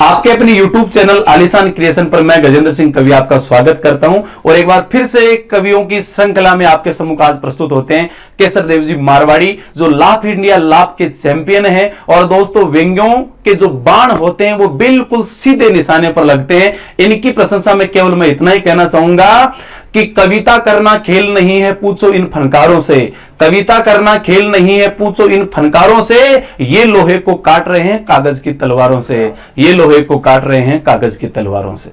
आपके अपने YouTube channel आलीशान क्रिएशन पर मैं गजेंद्र सिंह कवि आपका स्वागत करता हूं और एक बार फिर से कवियों की श्रृंखला में आपके सम्मुख आज प्रस्तुत होते हैं केसर देव जी मारवाड़ी, जो लाफ इंडिया लाफ के चैंपियन हैं। और दोस्तों, व्यंग्यों के जो बाण होते हैं वो बिल्कुल सीधे निशाने पर लगते हैं। इनकी प्रशंसा में केवल मैं इतना ही कहना चाहूंगा कि कविता करना खेल नहीं है, पूछो इन फनकारों से। कविता करना खेल नहीं है, पूछो इन फनकारों से। ये लोहे को काट रहे हैं कागज की तलवारों से, ये लोहे को काट रहे हैं कागज की तलवारों से।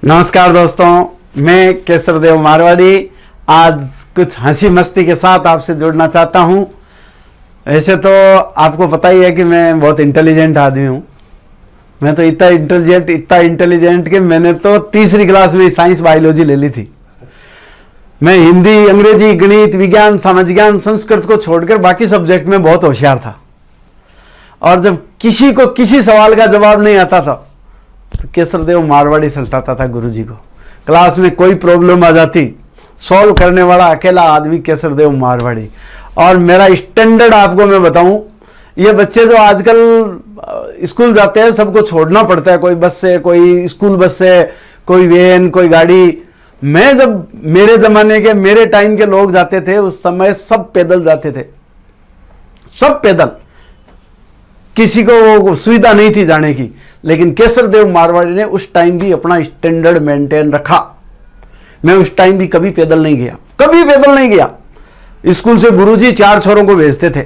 नमस्कार दोस्तों, मैं केसर देव मारवाड़ी आज कुछ हंसी मस्ती के साथ आपसे जुड़ना चाहता हूं। ऐसे तो आपको पता ही है कि मैं बहुत इंटेलिजेंट आदमी हूं। मैं तो इतना इंटेलिजेंट कि मैंने तो तीसरी क्लास में साइंस बायोलॉजी ले ली थी। मैं हिंदी, अंग्रेजी, गणित, विज्ञान, सामाजिक ज्ञान, संस्कृत को छोड़कर बाकी सब्जेक्ट में बहुत होशियार था। और जब किसी को किसी सवाल का जवाब नहीं आता था तो केसर देव मारवाड़ी सल्टाता था गुरुजी को। क्लास में कोई प्रॉब्लम आ जाती, सॉल्व करने वाला अकेला आदमी केसर देव मारवाड़ी। और मेरा स्टैंडर्ड आपको मैं बताऊं, ये बच्चे जो आजकल स्कूल जाते हैं सबको छोड़ना पड़ता है, कोई बस से, कोई स्कूल बस से, कोई वैन, कोई गाड़ी। मैं जब मेरे जमाने के, मेरे टाइम के लोग जाते थे उस समय सब पैदल जाते थे, सब पैदल, किसी को सुविधा नहीं थी जाने की। लेकिन केसर देव मारवाड़ी ने उस टाइम भी अपना स्टैंडर्ड मेंटेन रखा। मैं उस टाइम भी कभी पैदल नहीं गया, कभी पैदल नहीं गया। स्कूल से गुरुजी 4 छोरों को भेजते थे,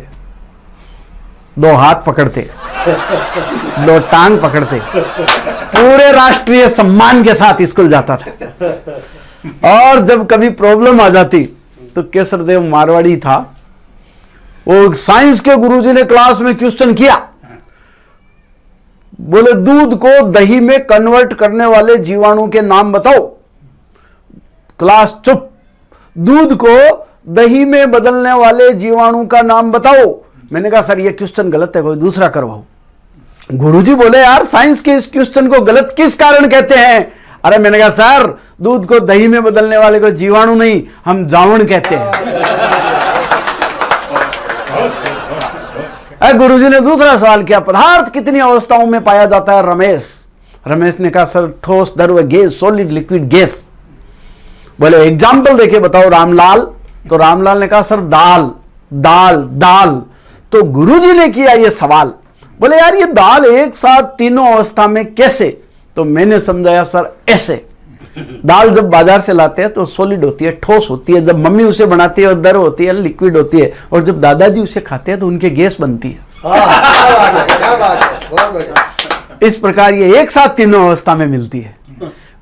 2 हाथ पकड़ते, 2 टांग पकड़ते, पूरे राष्ट्रीय सम्मान के साथ स्कूल जाता था। और जब कभी प्रॉब्लम आ जाती तो केसर देव मारवाड़ी था, वो साइंस के गुरुजी ने क्लास में क्वेश्चन किया, बोले दूध को दही में कन्वर्ट करने वाले जीवाणु के नाम बताओ। क्लास चुप। दूध को दही में बदलने वाले जीवाणु का नाम बताओ। मैंने कहा सर ये क्वेश्चन गलत है, कोई दूसरा करवाओ। गुरुजी बोले यार साइंस के इस क्वेश्चन को गलत किस कारण कहते हैं? अरे मैंने कहा सर दूध को दही में बदलने वाले को जीवाणु नहीं, हम जावण कहते हैं। गुरुजी ने दूसरा सवाल किया, पदार्थ कितनी अवस्थाओं में पाया जाता है रमेश? रमेश ने कहा सर ठोस, द्रव, गैस, सॉलिड, लिक्विड, गैस। बोले एग्जाम्पल देके बताओ रामलाल। तो रामलाल ने कहा सर दाल, दाल, दाल। तो गुरुजी ने किया ये सवाल, बोले यार ये दाल एक साथ तीनों अवस्था में कैसे? तो मैंने समझाया सर ऐसे, दाल जब बाजार से लाते हैं तो सॉलिड होती है, ठोस होती है, जब मम्मी उसे बनाती है और दर होती है, लिक्विड होती है, और जब दादाजी उसे खाते हैं तो उनके गैस बनती है। इस प्रकार ये एक साथ तीनों अवस्था में मिलती है।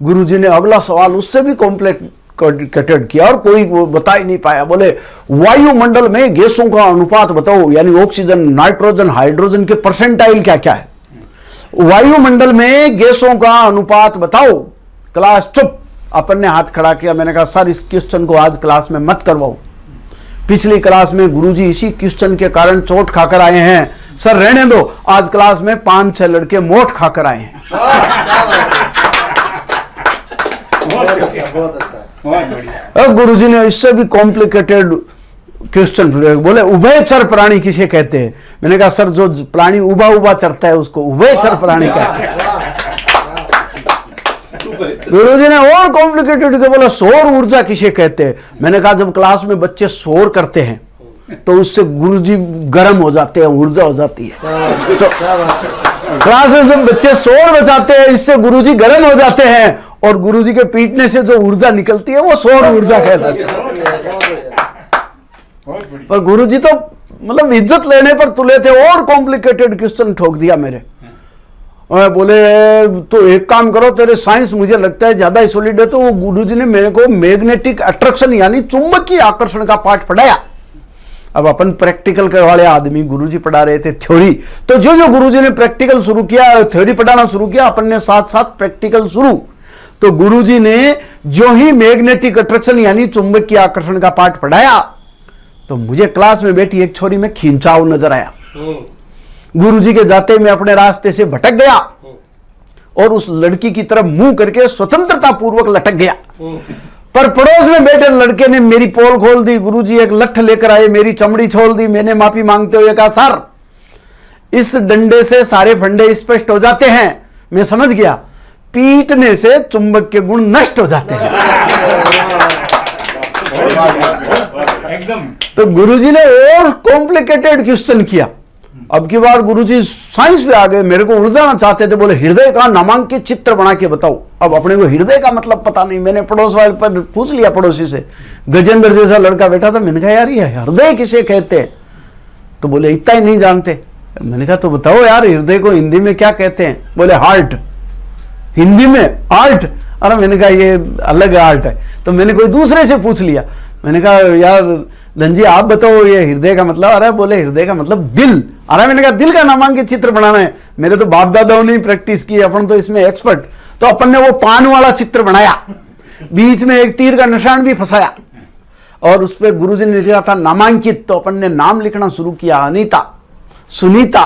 गुरुजी ने अगला सवाल उससे भी कॉम्प्लिकेटेड किया और कोई बता ही नहीं पाया। बोले वायुमंडल में गैसों का अनुपात बताओ, यानी ऑक्सीजन, नाइट्रोजन, हाइड्रोजन के परसेंटाइल क्या क्या है? वायुमंडल में गैसों का अनुपात बताओ। क्लास चुप। अपन ने हाथ खड़ा किया। मैंने कहा सर इस क्वेश्चन को आज क्लास में मत करवाओ। पिछली क्लास में गुरुजी इसी क्वेश्चन के कारण चोट खाकर आए हैं, सर रहने दो। आज क्लास में 5-6 लड़के मोट खाकर आए हैं। गुरुजी ने इससे भी कॉम्प्लिकेटेड क्वेश्चन बोले उभयचर प्राणी किसे कहते हैं? मैंने कहा सर जो प्राणी उबा उबा चरता है उसको उभयचर प्राणी कहते हैं। गुरुजी ने और कॉम्प्लिकेटेड के बोला सौर ऊर्जा किसे कहते हैं? मैंने कहा जब क्लास में बच्चे शोर करते हैं तो उससे गुरुजी गर्म हो जाते हैं, ऊर्जा हो जाती है। तो क्लास में जब बच्चे शोर बचाते हैं इससे गुरुजी गर्म हो जाते हैं, और गुरुजी के पीटने से जो ऊर्जा निकलती है वो सौर ऊर्जा कहलाती है। पर गुरुजी तो मतलब इज्जत लेने पर तुले थे और कॉम्प्लिकेटेड क्वेश्चन ठोक दिया मेरे। और बोले तो एक काम करो, तेरे साइंस मुझे लगता है ज्यादा सॉलिड है। तो वो गुरुजी ने मेरे को मैग्नेटिक अट्रैक्शन यानी चुंबकीय आकर्षण का पाठ पढ़ाया। अब अपन प्रैक्टिकल करने वाले आदमी, गुरुजी पढ़ा रहे थे थ्योरी, तो जो जो गुरुजी ने प्रैक्टिकल शुरू किया, थ्योरी पढ़ाना शुरू किया, अपन ने साथ साथ प्रैक्टिकल शुरू। तो गुरुजी ने जो ही मैग्नेटिक अट्रैक्शन यानी चुंबकीय आकर्षण का पाठ पढ़ाया तो मुझे क्लास में बैठी एक छोरी में खिंचाव नजर आया। गुरुजी के जाते मैं अपने रास्ते से भटक गया और उस लड़की की तरफ मुंह करके स्वतंत्रता पूर्वक लटक गया। पर पड़ोस में बैठे लड़के ने मेरी पोल खोल दी। गुरुजी एक लठ लेकर आए, मेरी चमड़ी छोड़ दी। मैंने माफी मांगते हुए कहा सर इस डंडे से सारे फंडे स्पष्ट हो जाते हैं। मैं समझ गया, पीटने से चुंबक के गुण नष्ट हो जाते हैं। एकदम। तो गुरुजी ने और कॉम्प्लिकेटेड क्वेश्चन किया। अब की बार गुरुजी साइंस पे आ गए, मेरे को उड़ जाना चाहते थे, बोले हृदय का नामांकित चित्र बना के बताओ। अब अपने को हृदय का मतलब पता नहीं, मैंने पड़ोस वाले पर पूछ लिया, पड़ोसी से, गजेंद्र जैसा लड़का बैठा था, मैंने कहा यार ये हृदय किसे कहते हैं? तो बोले इतना ही नहीं जानते। मैंने कहा तो बताओ यार हृदय को हिंदी में क्या कहते हैं? बोले हार्ट। हिंदी में आर्ट? अरे मैंने कहा ये अलग आर्ट है। तो मैंने कोई दूसरे से पूछ लिया, मैंने कहा यार धन जी आप बताओ ये हृदय का मतलब? अरे बोले हृदय का मतलब दिल। अरे मैंने कहा दिल का नामांकित चित्र बनाना है? मेरे तो बाप दादाओं ने प्रैक्टिस की, अपन तो इसमें एक्सपर्ट। तो अपन ने वो पान वाला चित्र बनाया, बीच में एक तीर का निशान भी फंसाया, और उस पर गुरुजी ने लिखा था नामांकित। तो अपन ने नाम लिखना शुरू किया, अनीता, सुनीता,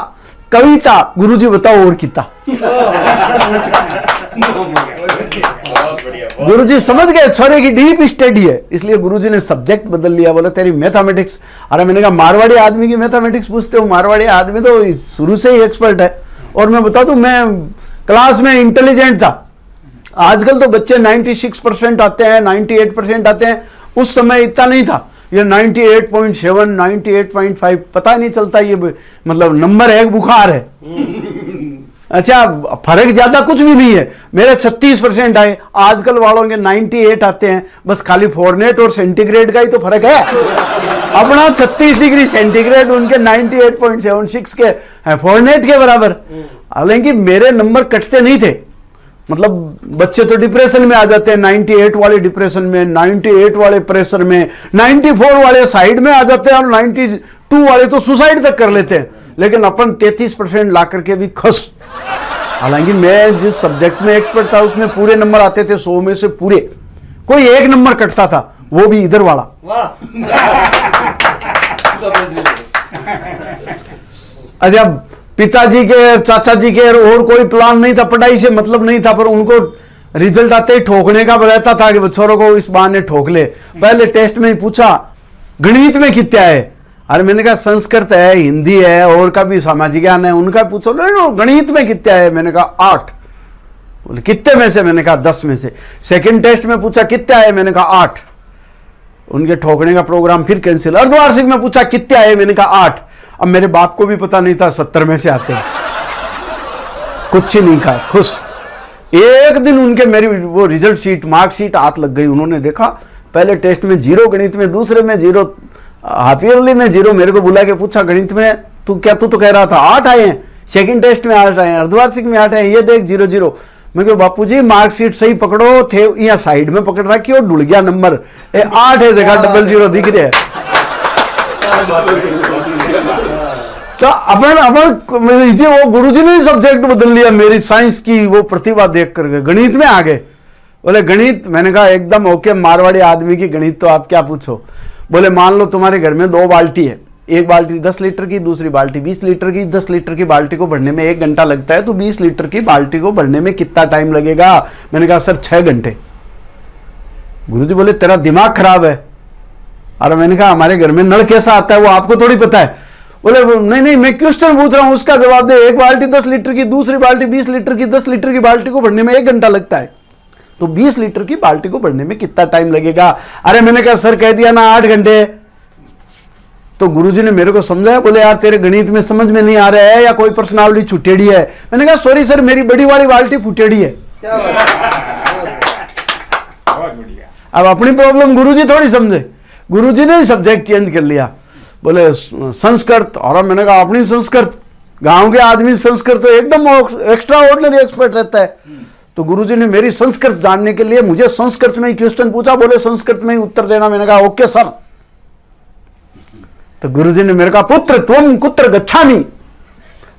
कविता। गुरुजी बताओ और किता? गुरुजी समझ गए छोरे की डीप स्टडी है, इसलिए गुरुजी ने सब्जेक्ट बदल लिया। बोले तेरी मैथमेटिक्स। अरे मैंने कहा मारवाड़ी आदमी की मैथमेटिक्स पूछते हो? मारवाड़ी आदमी तो शुरू से ही एक्सपर्ट है। और मैं बता दूं, मैं क्लास में इंटेलिजेंट था। आजकल तो बच्चे 96% आते हैं, 98% आते हैं, उस समय इतना नहीं था। ये 98.7, 98.5 पता नहीं चलता, ये मतलब नंबर है, बुखार है। अच्छा, फर्क ज्यादा कुछ भी नहीं है। मेरे 36% आए, आजकल वालों के 98 आते हैं। बस खाली फॉरनेट और सेंटीग्रेड का ही तो फर्क है। अपना 36 डिग्री सेंटीग्रेड, उनके 98.76 के फॉरनेट के बराबर। हालांकि मेरे नंबर कटते नहीं थे, मतलब बच्चे तो डिप्रेशन में आ जाते हैं, 98 वाले डिप्रेशन में, 98 वाले प्रेशर में, 94 वाले साइड में आ जाते हैं, और 92 वाले तो सुसाइड तक कर लेते हैं। लेकिन अपन 33% ला करके भी खुश। हालांकि मैं जिस सब्जेक्ट में एक्सपर्ट था उसमें पूरे नंबर आते थे, 100 में से पूरे। कोई एक नंबर कटता था, वो भी इधर वाला। अच्छा, पिताजी के, चाचा जी के और कोई प्लान नहीं था, पढ़ाई से मतलब नहीं था, पर उनको रिजल्ट आते ही ठोकने का रहता था कि बच्चों को इस बहाने ठोक ले। पहले टेस्ट में ही पूछा गणित में कितना है? अरे मैंने कहा संस्कृत है, हिंदी है, और का भी सामाजिक ज्ञान है, उनका पूछो। गणित में कितना है? मैंने कहा 8। बोले कितने में से? मैंने कहा 10 में से। सेकंड टेस्ट में पूछा कितना है? मैंने कहा 8। उनके ठोकने का प्रोग्राम फिर कैंसिल। अर्धवार्षिक में पूछा कितना है? मैंने कहा 8। अब मेरे बाप को भी पता नहीं था 70 में से आते हैं। कुछ ही नहीं कहा, खुश। एक दिन उनके मेरी वो रिजल्ट शीट, मार्कशीट हाथ लग गई। उन्होंने देखा पहले टेस्ट में 0 गणित में, दूसरे में 0, हाफ ईयरली में 0। मेरे को बुला के पूछा गणित में तू तो कह रहा था 8 आए हैं, सेकंड टेस्ट में 8 आए हैं, अर्धवार्षिक में 8 आए हैं, ये देख 0 0। मैं कहा बापूजी मार्कशीट सही पकड़ो, थे यहाँ साइड में पकड़ रखी और डुल गया नंबर। 8 है जगह 00 दिख रहे है। तो अपन वो गुरुजी ने सब्जेक्ट बदल लिया, मेरी साइंस की वो प्रतिभा देख करके गणित में आ गए। बोले गणित? मैंने कहा एकदम ओके, मारवाड़ी आदमी की गणित तो आप क्या पूछो। बोले मान लो तुम्हारे घर में 2 बाल्टी है, एक बाल्टी 10 लीटर की, दूसरी बाल्टी 20 लीटर की। 10 लीटर की बाल्टी को भरने में 1 घंटा लगता है, तो 20 लीटर की बाल्टी को भरने में कितना टाइम लगेगा? मैंने कहा सर 6 घंटे। गुरुजी बोले तेरा दिमाग खराब है। अरे मैंने कहा हमारे घर में नल कैसा आता है वो आपको थोड़ी पता है। बोले नहीं मैं क्वेश्चन पूछ रहा हूं, उसका जवाब दे। एक बाल्टी 10 लीटर की, दूसरी बाल्टी 20 लीटर की। 10 लीटर की बाल्टी को भरने में 1 घंटा लगता है, तो 20 लीटर की बाल्टी को भरने में कितना टाइम लगेगा? अरे मैंने कहा सर कह दिया ना 8 घंटे। तो गुरुजी ने मेरे को समझाया, बोले यार तेरे गणित में समझ में नहीं आ रहा है या कोई पर्सनालिटी छुटेड़ी है? मैंने कहा सॉरी सर मेरी बड़ी वाली बाल्टी फुटेड़ी है। अब अपनी प्रॉब्लम गुरुजी थोड़ी समझे, गुरुजी ने सब्जेक्ट चेंज कर लिया। बोले संस्कृत। और मैंने कहा अपनी संस्कृत, गांव के आदमी संस्कृत तो एकदम एक्स्ट्रा ऑर्डिनरी एक्सपर्ट रहता है। तो गुरुजी ने मेरी संस्कृत जानने के लिए मुझे संस्कृत में ही क्वेश्चन पूछा। बोले संस्कृत में ही उत्तर देना। मैंने कहा ओके सर। तो गुरुजी ने मेरे कहा पुत्र त्वम कुत्र गच्छामि।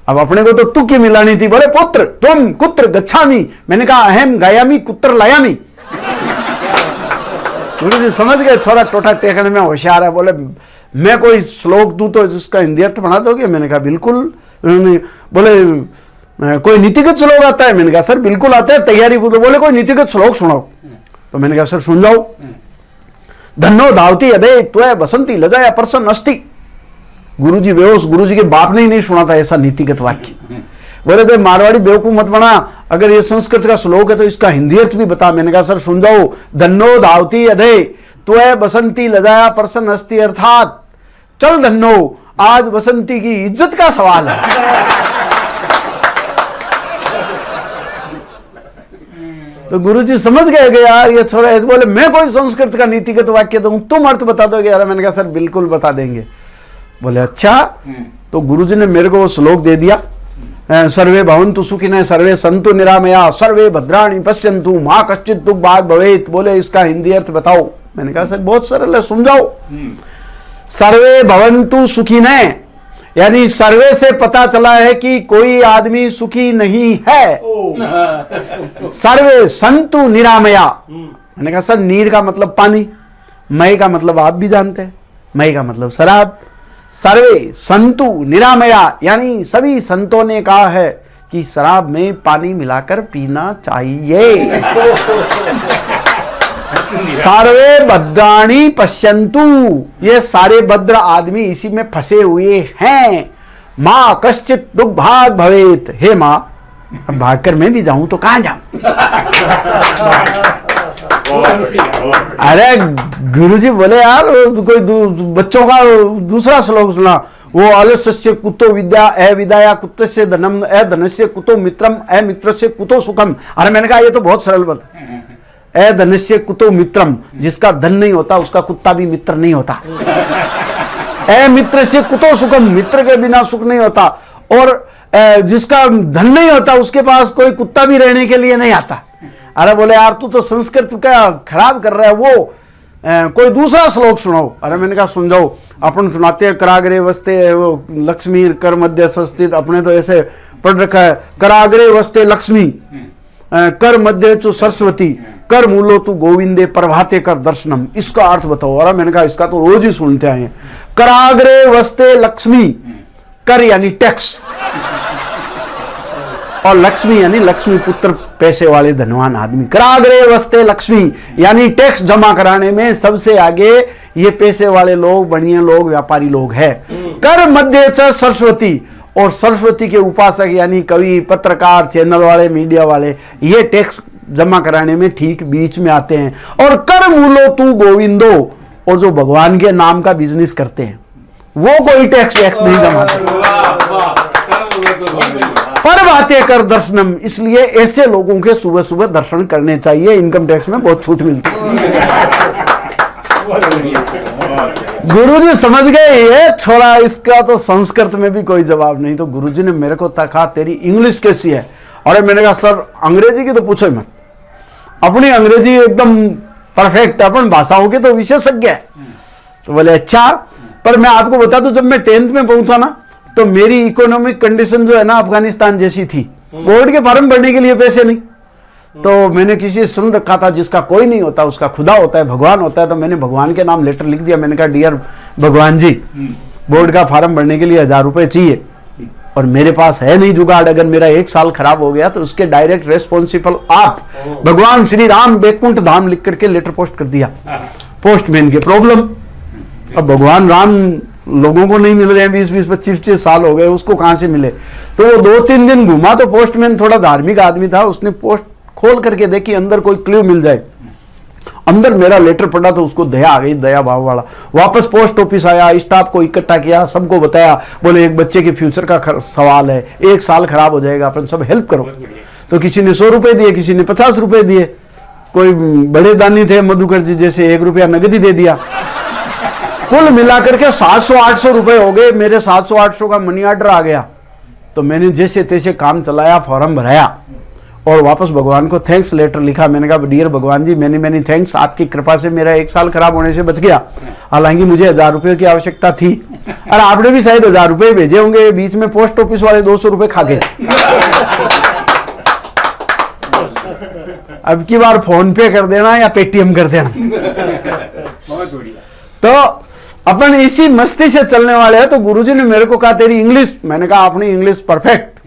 अब अपने को तो तुक्की मिलानी थी। बोले पुत्र त्वम कुत्र गच्छामि। मैंने कहा अहम गायामी कुत्र लायामी। गुरुजी समझ गए छोरा टोटा टेकने में होशियार है। बोले मैं कोई श्लोक दूं तो इसका हिंदी अर्थ बना दोगे? मैंने कहा बिल्कुल। बोले कोई नीतिगत श्लोक आता है? मैंने कहा सर बिल्कुल आता है, तैयारी पूछो। बोले कोई नीतिगत श्लोक सुनाओ। तो मैंने कहा सर सुन जाओ। धन्नो धावती अदे त्वय बसंती लजाया प्रसन्न अस्ति। गुरुजी बेहोश, गुरुजी के बाप ने ही नहीं सुना था ऐसा नीतिगत वाक्य। बोले थे मारवाड़ी बेवकूफ मत बना, अगर ये संस्कृत का श्लोक है तो इसका हिंदी अर्थ भी बता। मैंने कहा सर सुन जाओ, धन्नो धावती अधे त्वय बसंती लजाया प्रसन्न हस्ती, अर्थात चल धन्नो, आज बसंती की इज्जत का सवाल है। तो गुरुजी समझ गए कि यार ये छोरा है। बोले मैं कोई संस्कृत का नीतिगत वाक्य दूं, तुम अर्थ बता दोगे? यार मैंने कहा सर बिल्कुल बता देंगे। बोले अच्छा। तो गुरुजी ने मेरे को वो श्लोक दे दिया, सर्वे भवन्तु सुखिनः सर्वे सन्तु निरामया सर्वे भद्राणि पश्यन्तु मा कश्चित् दुःख भाग् भवेत्। बोले इसका हिंदी अर्थ बताओ? मैंने कहा सर बहुत सरल है, समझाओ। सर्वे भवन्तु सुखिनः यानी सर्वे से पता चला है कि कोई आदमी सुखी नहीं है। सर्वे संतु निरामया, मैंने कहा सर नीर का मतलब पानी, मय का मतलब आप भी जानते हैं, मय का मतलब शराब। सर्वे संतु निरामया यानी सभी संतों ने कहा है कि शराब में पानी मिलाकर पीना चाहिए। सर्वे भद्राणि पश्यन्तु, ये सारे भद्र आदमी इसी में फंसे हुए हैं। माँ कश्चित् दुःख भाग् भवेत्, हे माँ अब भागकर मैं भी जाऊं तो कहां जाऊं? अरे गुरुजी बोले यार कोई बच्चों का दूसरा श्लोक सुना, वो आलस्यस्य कुतो विद्या अविद्या कुतस्य धनम अधनस्य कुतो मित्रम अमित्रस्य कुतो सुखम। अरे मैंने कहा ये तो बहुत सरल बात है। अधनस्य कुतो मित्रम, जिसका धन नहीं होता उसका कुत्ता भी मित्र नहीं होता। अमित्र से कुतो सुखम, मित्र के बिना सुख नहीं होता। और जिसका धन नहीं होता उसके पास कोई कुत्ता भी रहने के लिए नहीं आता। अरे बोले यार तू तो संस्कृत का खराब कर रहा है, वो कोई दूसरा श्लोक सुनाओ। अरे मैंने कहा सुन जाओ, अपन सुनाते हैं कराग्रे वस्ते वो लक्ष्मी कर मध्य संस्थित, अपने तो ऐसे पढ़ रखा है कराग्रे वस्ते लक्ष्मी कर मध्य चो सरस्वती कर मूलो तू गोविंदे प्रभाते कर दर्शनम। इसका अर्थ बताओ। अरे मैंने कहा इसका तो रोज ही सुनते आए हैं। कराग्रे वस्ते लक्ष्मी, कर यानी टैक्स और लक्ष्मी यानी लक्ष्मी पुत्र, पैसे वाले धनवान आदमी। कराग्रे वस्ते लक्ष्मी यानी टैक्स जमा कराने में सबसे आगे ये पैसे वाले लोग, बढ़िया लोग, व्यापारी लोग हैं। कर मध्य च सरस्वती, और सरस्वती के उपासक यानी कवि, पत्रकार, चैनल वाले, मीडिया वाले, ये टैक्स जमा कराने में ठीक बीच में आते हैं। और कर मूलो तू गोविंदो, और जो भगवान के नाम का बिजनेस करते हैं वो कोई टैक्स वैक्स नहीं जमाते। पर बातें कर दर्शनम, इसलिए ऐसे लोगों के सुबह सुबह दर्शन करने चाहिए, इनकम टैक्स में बहुत छूट मिलती है। गुरुजी समझ गए ये छोड़ा, इसका तो संस्कृत में भी कोई जवाब नहीं। तो गुरुजी ने मेरे को तका तेरी इंग्लिश कैसी है? और मैंने कहा सर अंग्रेजी की तो पूछो मत, अपनी अंग्रेजी एकदम परफेक्ट, अपन भाषाओं के तो विशेषज्ञ है। तो बोले अच्छा, पर मैं आपको बता दूं जब मैं 10th में पहुंचा ना तो मेरी इकोनॉमिक कंडीशन जो है ना अफगानिस्तान जैसी थी। बोर्ड के फॉर्म भरने के लिए पैसे नहीं, तो मैंने किसी सुन रखा था जिसका कोई नहीं होता उसका खुदा होता है, भगवान होता है। तो मैंने भगवान के नाम लेटर लिख दिया। मैंने कहा डियर भगवान जी, बोर्ड का फॉर्म भरने के लिए 1000 रुपए चाहिए और मेरे पास है नहीं जुगाड़, अगर मेरा 1 साल खराब हो गया तो उसके डायरेक्ट रेस्पॉन्सिबल आप भगवान श्री राम बैकुंठ धाम लिख करके लेटर पोस्ट कर दिया। पोस्टमैन की प्रॉब्लम, अब भगवान राम लोगों को नहीं मिल रहे हैं, 20-20, 25-25 साल हो गए, उसको कहां से मिले? तो वो 2-3 दिन घुमा तो पोस्टमैन थोड़ा धार्मिक आदमी था, उसने पोस्ट खोल करके देखी अंदर कोई क्लू मिल जाए। अंदर मेरा लेटर पड़ा तो उसको दया आ गई, दया भाव वाला। वापस पोस्ट ऑफिस आया, स्टाफ को इकट्ठा किया, सबको बताया। बोले एक बच्चे के फ्यूचर का सवाल है, 1 साल खराब हो जाएगा, अपन सब हेल्प करो। तो किसी ने 100 रुपए दिए, किसी ने 50 रुपए दिए, कोई बड़े दानी थे मधुकर जी जैसे 1 रुपया नगद ही दे दिया। कुल मिलाकर के 700-800 रुपए हो गए। मेरे 700-800 का मनी ऑर्डर आ गया। तो मैंने जैसे तैसे काम चलाया, फॉर्म भराया और वापस भगवान को थैंक्स लेटर लिखा। मैंने कहा डियर भगवान जी, मैनी थैंक्स, आपकी कृपा से मेरा 1 साल खराब होने से बच गया। हालांकि मुझे 1000 रुपये की आवश्यकता थी और आपने भी शायद 1000 रुपये भेजे होंगे, बीच में पोस्ट ऑफिस वाले 200 रुपये खा गए। अब की बार फोन पे कर देना या पेटीएम कर देना। बहुत बढ़िया। तो अपन इसी मस्ती से चलने वाले हैं। तो गुरुजी ने मेरे को कहा तेरी इंग्लिश, मैंने कहा अपनी इंग्लिश परफेक्ट।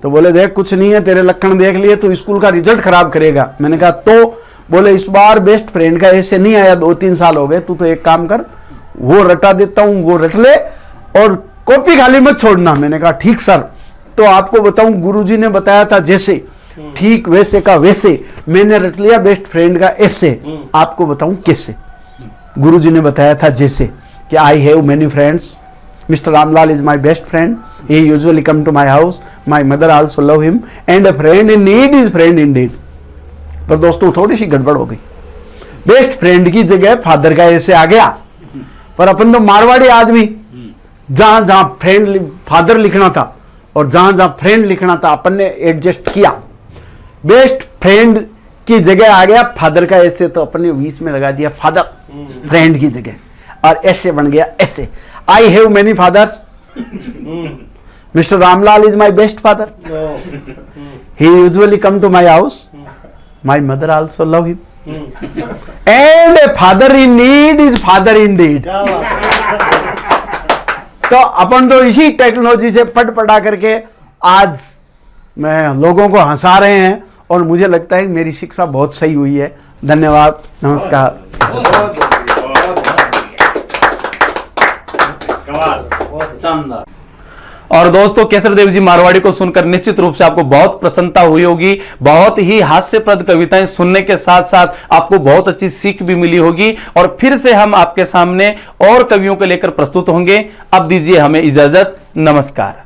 तो बोले देख कुछ नहीं है, तेरे लक्षण देख लिए तो स्कूल का रिजल्ट खराब करेगा। मैंने कहा तो? बोले इस बार बेस्ट फ्रेंड का ऐसे नहीं आया, 2-3 साल हो गए, तू तो एक काम कर, वो रटा देता हूं, वो रट ले और कॉपी खाली मत छोड़ना। मैंने कहा ठीक सर। तो आपको बताऊं, गुरुजी ने बताया था जैसे, ठीक वैसे का वैसे मैंने रट लिया बेस्ट फ्रेंड का ऐसे। आपको बताऊं कैसे। गुरुजी ने बताया था जैसे कि आई have many friends, mister Ramlal is my best friend, he usually come to my house, my mother also love him, and a friend in need is friend indeed। पर दोस्तों थोड़ी सी गड़बड़ हो गई, बेस्ट फ्रेंड की जगह फादर का ऐसे आ गया। पर अपन तो मारवाड़ी आदमी, जहां जहां फ्रेंड फादर लिखना था और जहां जहां फ्रेंड लिखना था अपन ने एडजस्ट किया। बेस्ट फ्रेंड की जगह आ गया फादर का ऐसे, तो अपन ने बीच में लगा दिया फादर फ्रेंड की जगह, और ऐसे बन गया ऐसे। I have many fathers, Mr. Ramlal is my best father. He usually come to my house. My mother also love him. And a father in need is father indeed. तो अपन तो इसी टेक्नोलॉजी से पटा करके आज मैं लोगों को हंसा रहे हैं, और मुझे लगता है मेरी शिक्षा बहुत सही हुई है। धन्यवाद, नमस्कार। शानदार। और दोस्तों केसरदेव जी मारवाड़ी को सुनकर निश्चित रूप से आपको बहुत प्रसन्नता हुई होगी। बहुत ही हास्यप्रद कविताएं सुनने के साथ साथ आपको बहुत अच्छी सीख भी मिली होगी। और फिर से हम आपके सामने और कवियों को लेकर प्रस्तुत होंगे। अब दीजिए हमें इजाजत, नमस्कार।